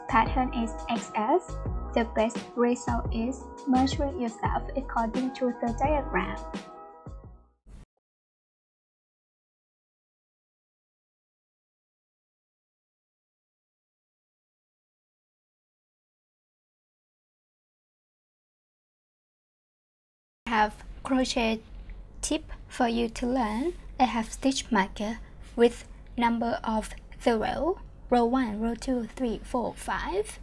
pattern is XS, the best result is measure yourself according to the diagram. I have crochet tip for you to learn. I have stitch marker with number of the row 1, row 2, 3, 4, 5.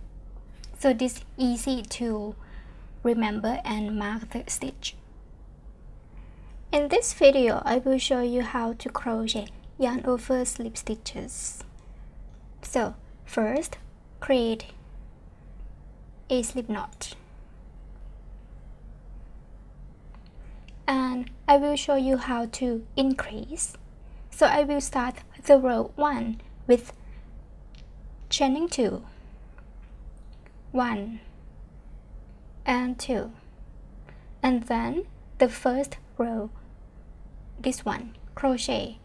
So this easy to remember and mark the stitch. In this video, I will show you how to crochet yarn over slip stitches. So first, create a slip knot. And I will show you how to increase. So I will start the row 1 with chaining 2, 1 and 2, and then the first row, this one, crochet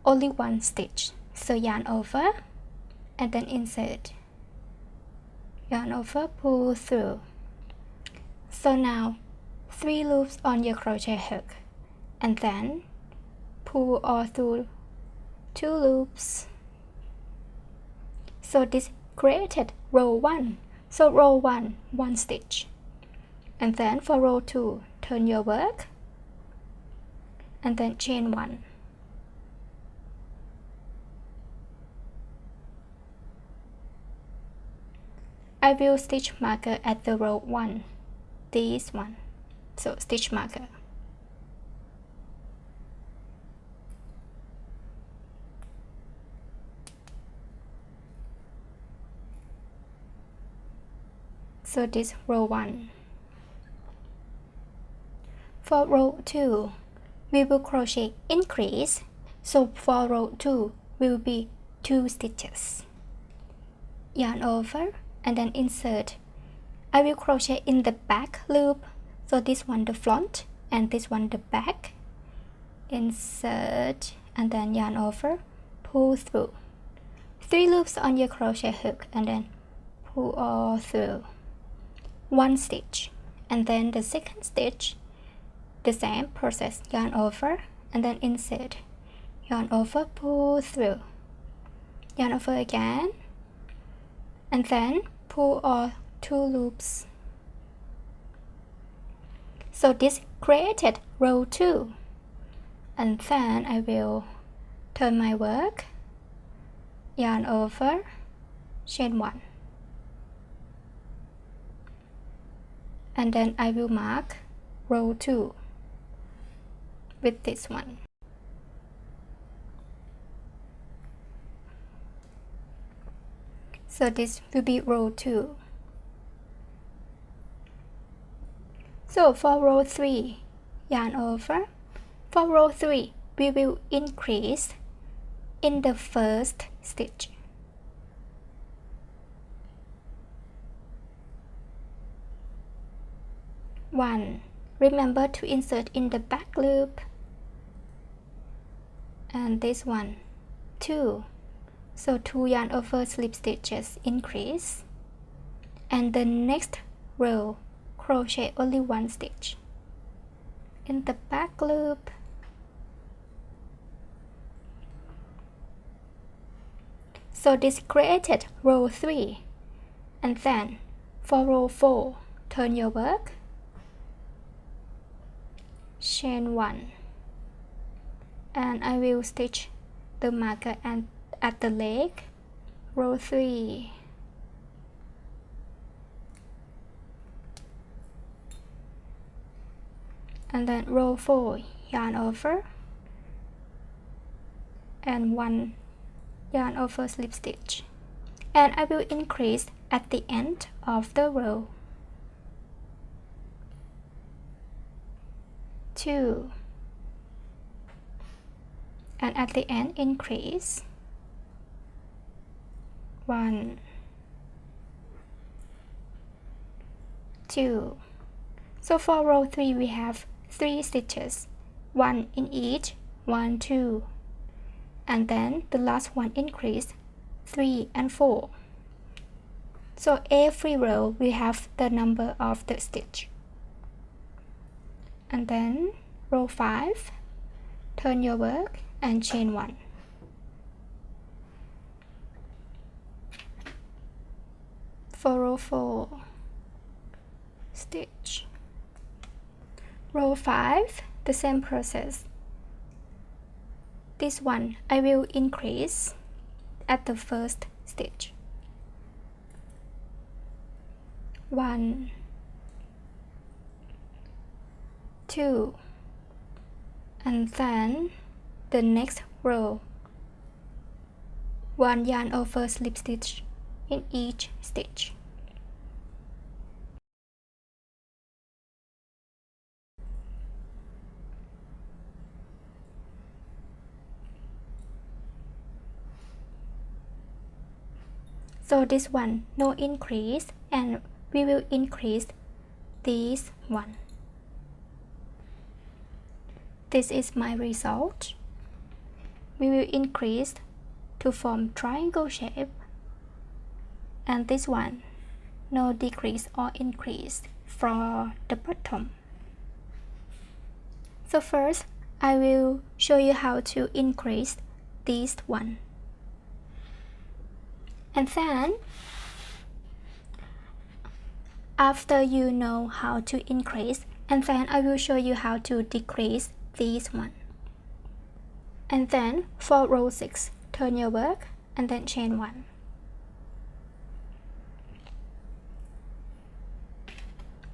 only one stitch. So yarn over and then insert, yarn over, pull through. So now 3 loops on your crochet hook and then pull all through 2 loops. So this created row 1. So row 1, 1 stitch, and then for row 2, turn your work and then chain 1. I will stitch marker at the row 1, this one. So stitch marker. So this row 1. For row 2, we will crochet increase. So for row 2 will be 2 stitches. Yarn over and then insert. I will crochet in the back loop. So this one the front and this one the back. Insert and then yarn over, pull through. 3 loops on your crochet hook and then pull all through. 1 stitch, and then the second stitch, the same process, yarn over and then insert, yarn over, pull through, yarn over again, and then pull all 2 loops. So this created row 2, and then I will turn my work, yarn over, chain 1. And then I will mark row 2 with this one. So this will be row 2. So for row 3, yarn over. For row 3, we will increase in the first stitch. 1. Remember to insert in the back loop. And this one, 2. So 2 yarn over slip stitches increase. And the next row, crochet only 1 stitch in the back loop. So this created row 3. And then for row 4, turn your work, chain 1, and I will stitch the marker and at the leg, row 3, and then row 4, yarn over and 1 yarn over slip stitch, and I will increase at the end of the row. 2, and at the end increase 1, 2. So for row 3 we have 3 stitches, 1 in each, 1, 2, and then the last one increase 3 and 4. So every row we have the number of the stitch. And then row 5, turn your work and chain 1. For row 4, stitch. Row 5, the same process. This one I will increase at the first stitch. 1, 2, and then the next row, 1 yarn over slip stitch in each stitch. So this one no increase, and we will increase this one. This is my result. We will increase to form triangle shape, and this one no decrease or increase for the bottom. So first I will show you how to increase this one, and then after you know how to increase, and then I will show you how to decrease this one. And then for row 6, turn your work and then chain 1.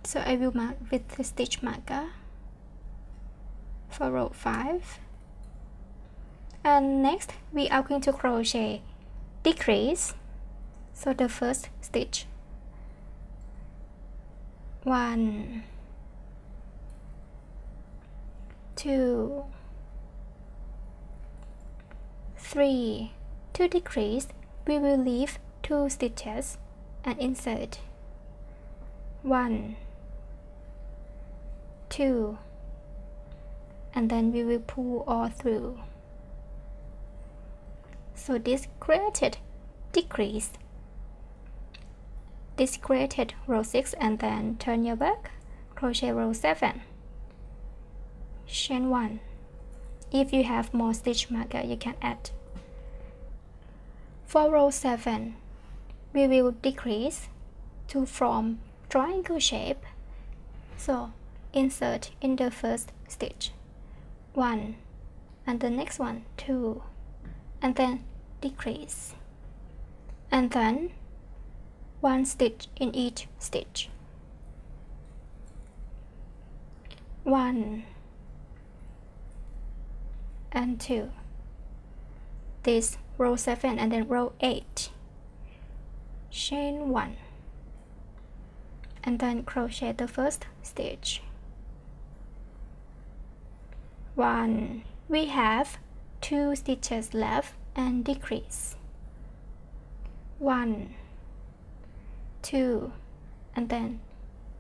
So I will mark with the stitch marker for row 5. And next we are going to crochet decrease. So the first stitch, 1, 2, 3. To decrease, we will leave 2 stitches and insert 1, 2, and then we will pull all through. So this created decrease. This created row 6, and then turn your back, crochet row 7, chain 1. If you have more stitch marker, you can add. For row 7, we will decrease to form triangle shape. So insert in the first stitch 1, and the next one 2, and then decrease, and then 1 stitch in each stitch. 1 and 2. This row 7, and then row 8, chain 1, and then crochet the first stitch. 1. We have 2 stitches left and decrease. 1, 2, and then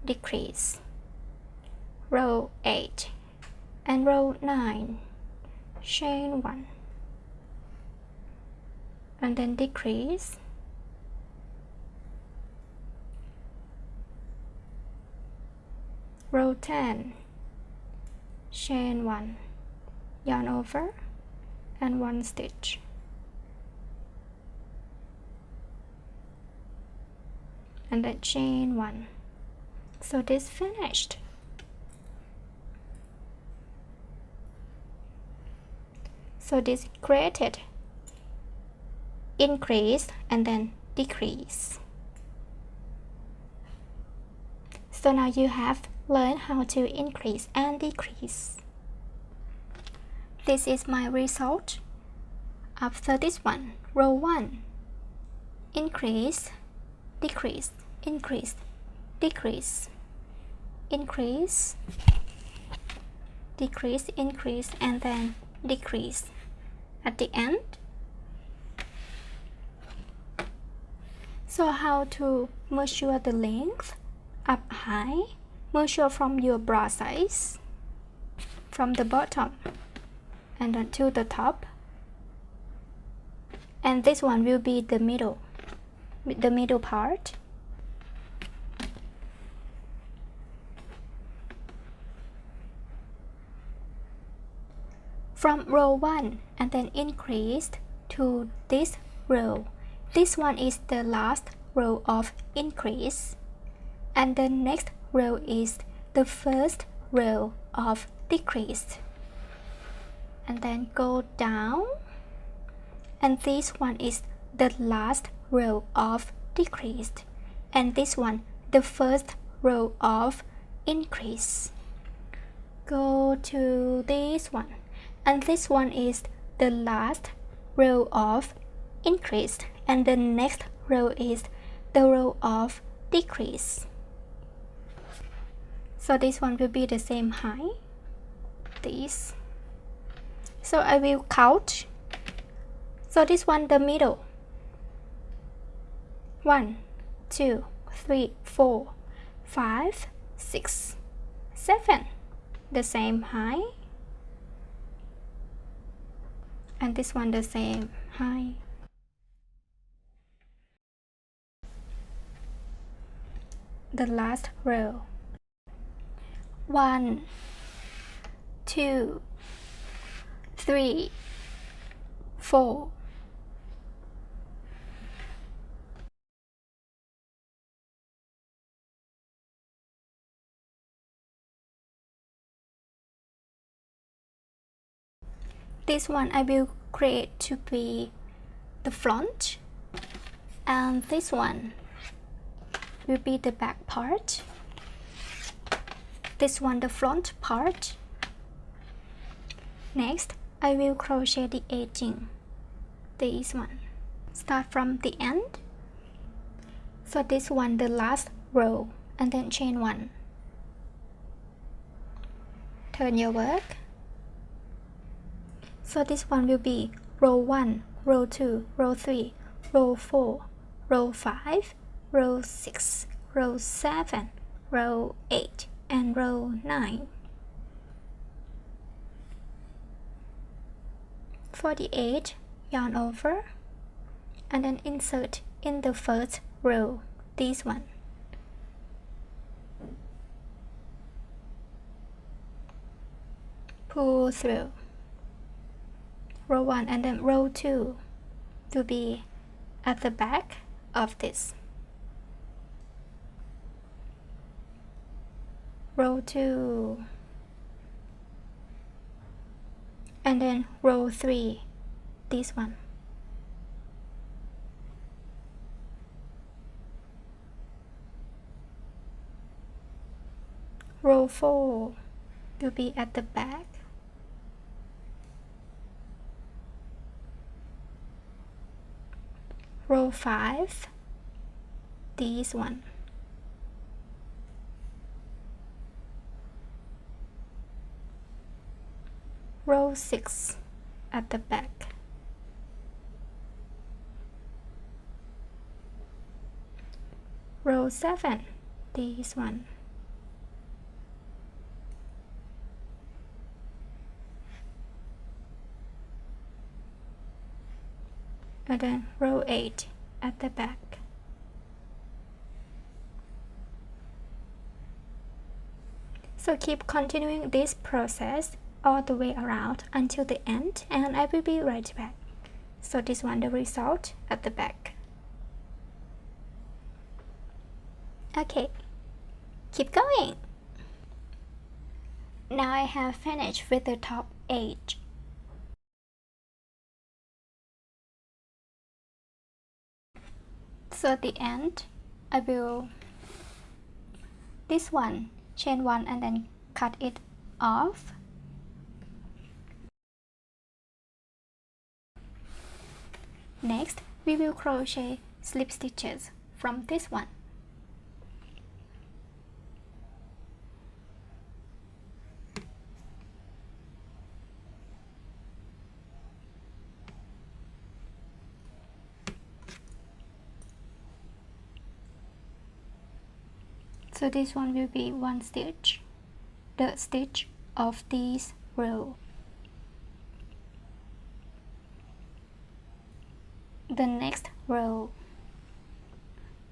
decrease. Row 8 and row 9, chain 1, and then decrease. Row 10, chain 1, yarn over and 1 stitch, and then chain 1. So this finished. So this created increase and then decrease. So now you have learned how to increase and decrease. This is my result. After this one, row 1, increase, decrease, increase, decrease, increase, decrease, increase, and then decrease. At the end. So how to measure the length? Up high, measure from your bra size, from the bottom and then to the top, and this one will be the middle part, from row 1 and then increase to this row. This one is the last row of increase, and the next row is the first row of decrease. And then go down, and this one is the last row of decrease, and this one the first row of increase. Go to this one, and this one is the last row of increase, and the next row is the row of decrease. So this one will be the same height, this. So I will count. So this one the middle, 1 2 3 4 5 6 7, the same height, and this one the same height. The last row, 1 2 3 4 This one I will create to be the front, and this one will be the back part. This one the front part. Next, I will crochet the edging. This one. Start from the end. So this one the last row, and then chain 1. Turn your work. So this one will be row 1, row 2, row 3, row 4, row 5, row 6, row 7, row 8, and row 9. For the edge, yarn over, and then insert in the first row, this one. Pull through. Row 1 and then row 2 to be at the back of this. Row 2, and then row 3, this one. Row 4 will be at the back. Row 5, this one. Row 6 at the back. Row 7, this one. And then row 8 at the back. So keep continuing this process all the way around until the end, and I will be right back. So this one the result at the back. Okay, keep going. Now I have finished with the top edge. So at the end, I will this one, chain 1 and then cut it off. Next, we will crochet slip stitches from this one. So this one will be 1 stitch, the stitch of this row. The next row,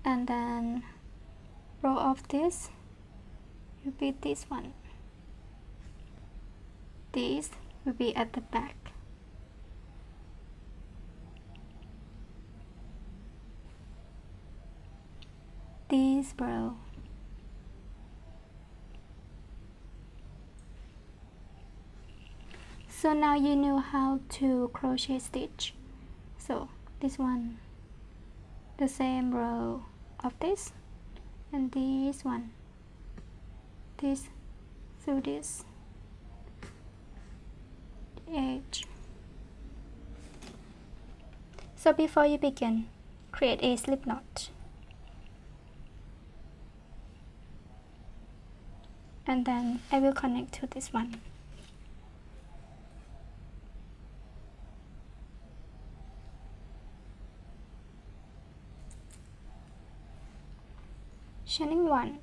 and then row of this will be this one. This will be at the back. This row. So now you know how to crochet stitch. So this one, the same row of this, and this one, this through this edge. So before you begin, create a slip knot, and then I will connect to this one. Chaining 1,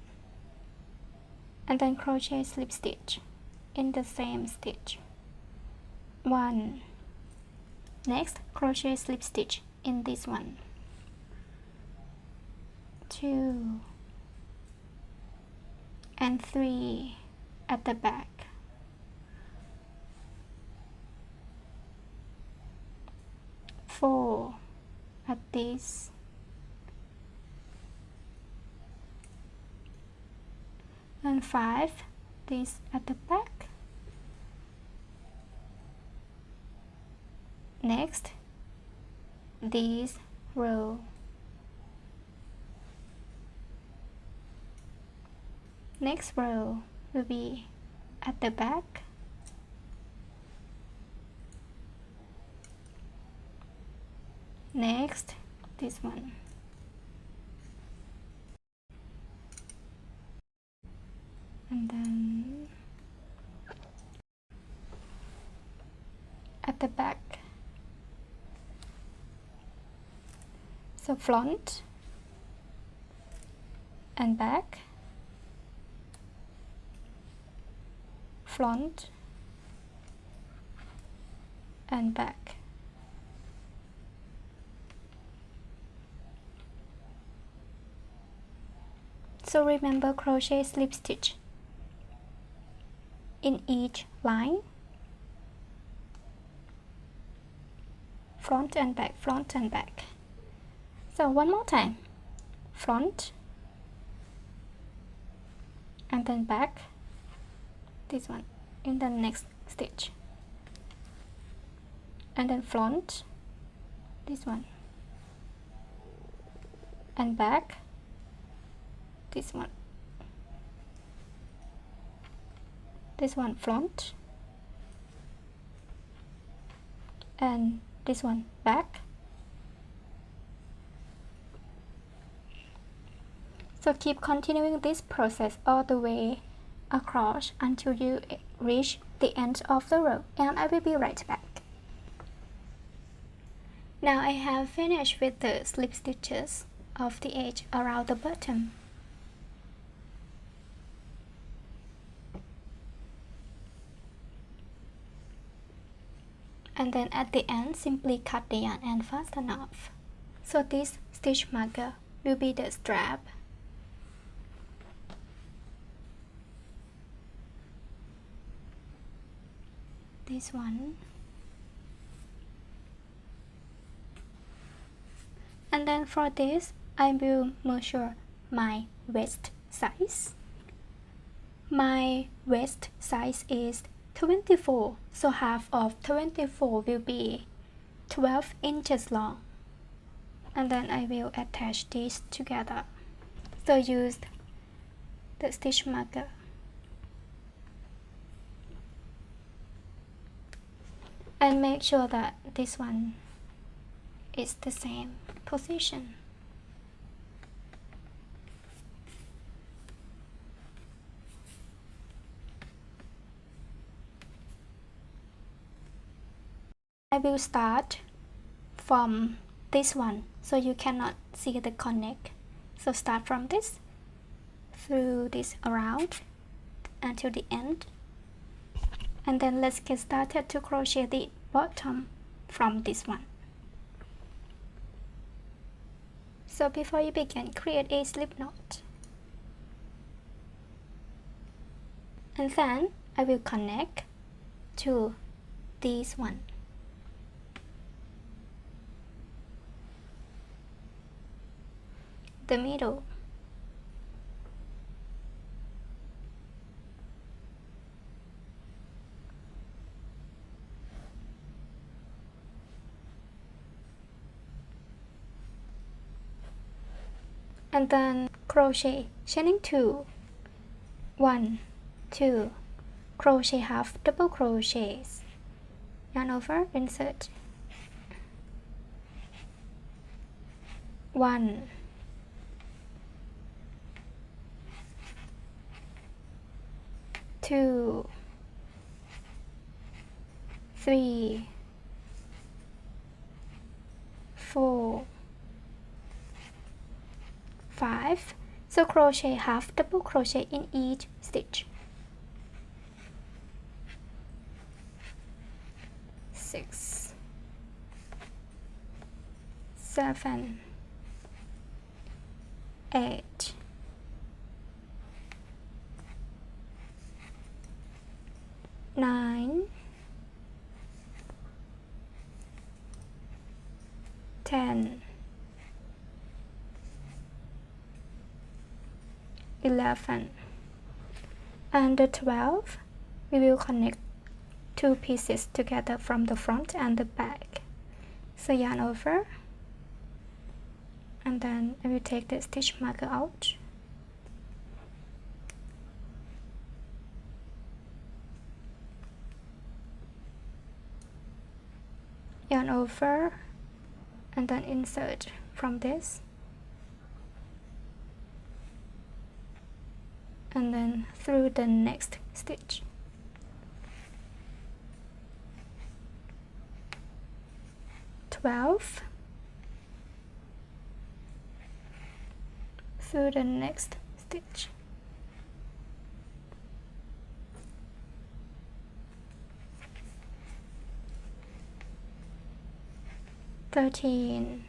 and then crochet slip stitch in the same stitch. 1. Next, crochet slip stitch in this one. 2 and 3 at the back. 4 at this. And 5, this at the back. Next, this row. Next row will be at the back. Next, this one. And then at the back. So front and back, front and back. So remember, crochet slip stitch in each line, front and back, front and back. So one more time, front and then back, this one in the next stitch, and then front, this one, and back, this one. This one front, and this one back. So keep continuing this process all the way across until you reach the end of the row, and I will be right back. Now I have finished with the slip stitches of the edge around the bottom. And then at the end, simply cut the yarn and fasten off. So this stitch marker will be the strap. This one. And then for this, I will measure my waist size. My waist size is 24, so half of 24 will be 12 inches long, and then I will attach these together. So use the stitch marker and make sure that this one is the same position. I will start from this one, so you cannot see the connect. So start from this, through this around until the end, and then let's get started to crochet the bottom from this one. So before you begin, create a slip knot, and then I will connect to this one. The middle. And then crochet chaining 2, 1, 2, crochet half double crochets, yarn over, insert, 1, 2, 3, 4, 5. So crochet half double crochet in each stitch. 6, 7, 8, 9, 10, 11, and the 12, we will connect 2 pieces together from the front and the back. So yarn over, and then I will take the stitch marker out, yarn over, and then insert from this, and then through the next stitch. Through the next stitch. 13,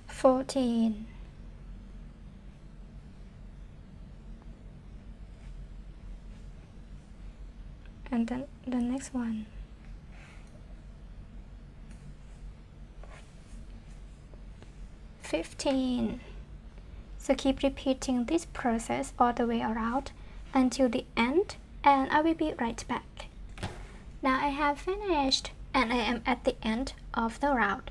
14, 15, and then the next one, 15. So keep repeating this process all the way around until the end, and I will be right back. Now I have finished and I am at the end of the round.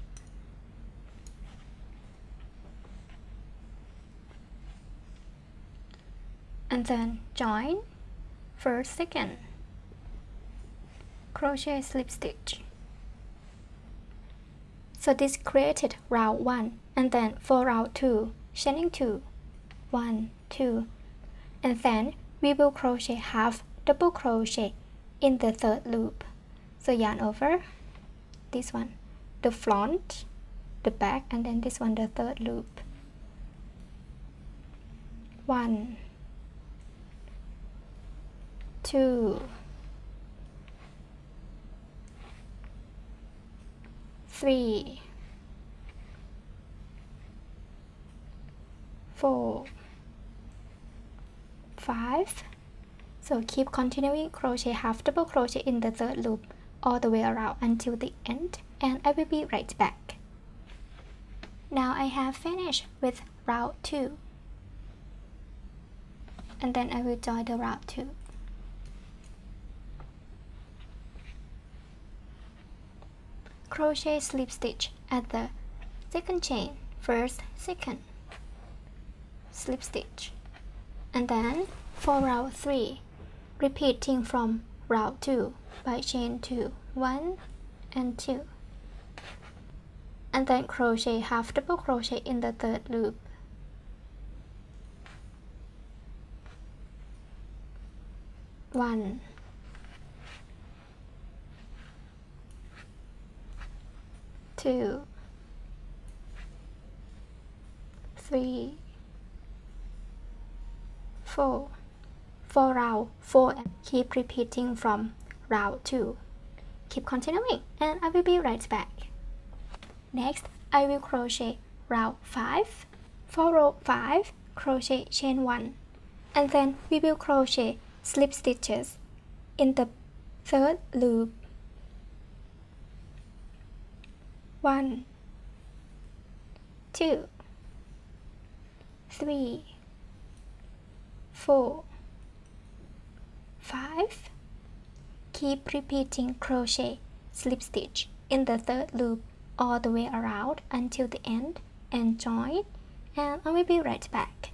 And then join first, second, crochet slip stitch. So this created round 1, and then for round 2, chaining 2, 1, 2, and then we will crochet half double crochet in the third loop. So yarn over, this one, the front, the back, and then this one, the third loop. 1, 2, 3, 4, 5. So keep continuing crochet half double crochet in the third loop all the way around until the end, and I will be right back. Now I have finished with round 2, and then I will join the round 2. Crochet slip stitch at the second chain, first, second, slip stitch, and then for round 3, repeating from round 2 by chain 2, 1 and 2, and then crochet half double crochet in the third loop. 1, 2, 3, 4. For round 4, keep repeating from round 2. Keep continuing, and I will be right back. Next, I will crochet round 5 For row 5, crochet chain 1, and then we will crochet slip stitches in the third loop. 1, 2, 3, 4, 5. Keep repeating crochet slip stitch in the third loop all the way around until the end and join, and I will be right back.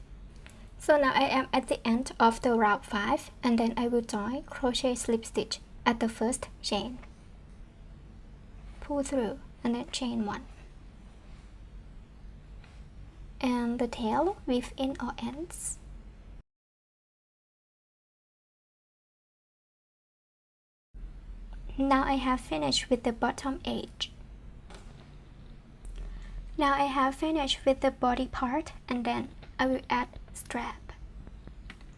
So now I am at the end of the row 5, and then I will join crochet slip stitch at the first chain, pull through and then chain 1, and the tail within or ends. Now I have finished with the bottom edge. Now I have finished with the body part, and then I will add strap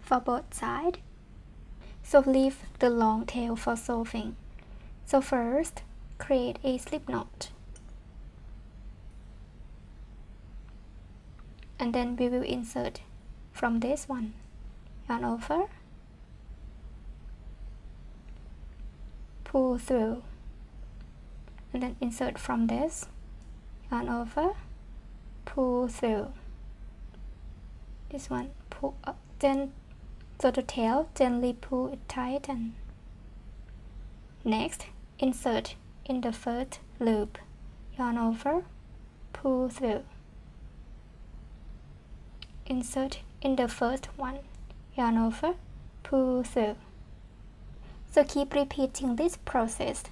for both sides. So leave the long tail for sewing. So first, create a slip knot. And then we will insert from this one, yarn over, pull through, and then insert from this, yarn over, pull through, this one, pull up, then so the tail, gently pull it tighten. Next, insert in the first loop, yarn over, pull through, insert in the first one, yarn over, pull through. So keep repeating this process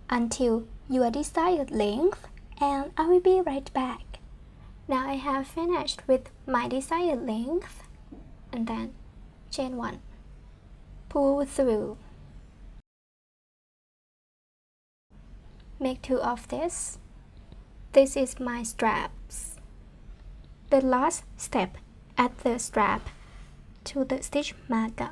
until your desired length, and I will be right back. Now I have finished with my desired length, and then chain 1, pull through, make 2 of this. This is my straps. The last step, add the strap to the stitch marker.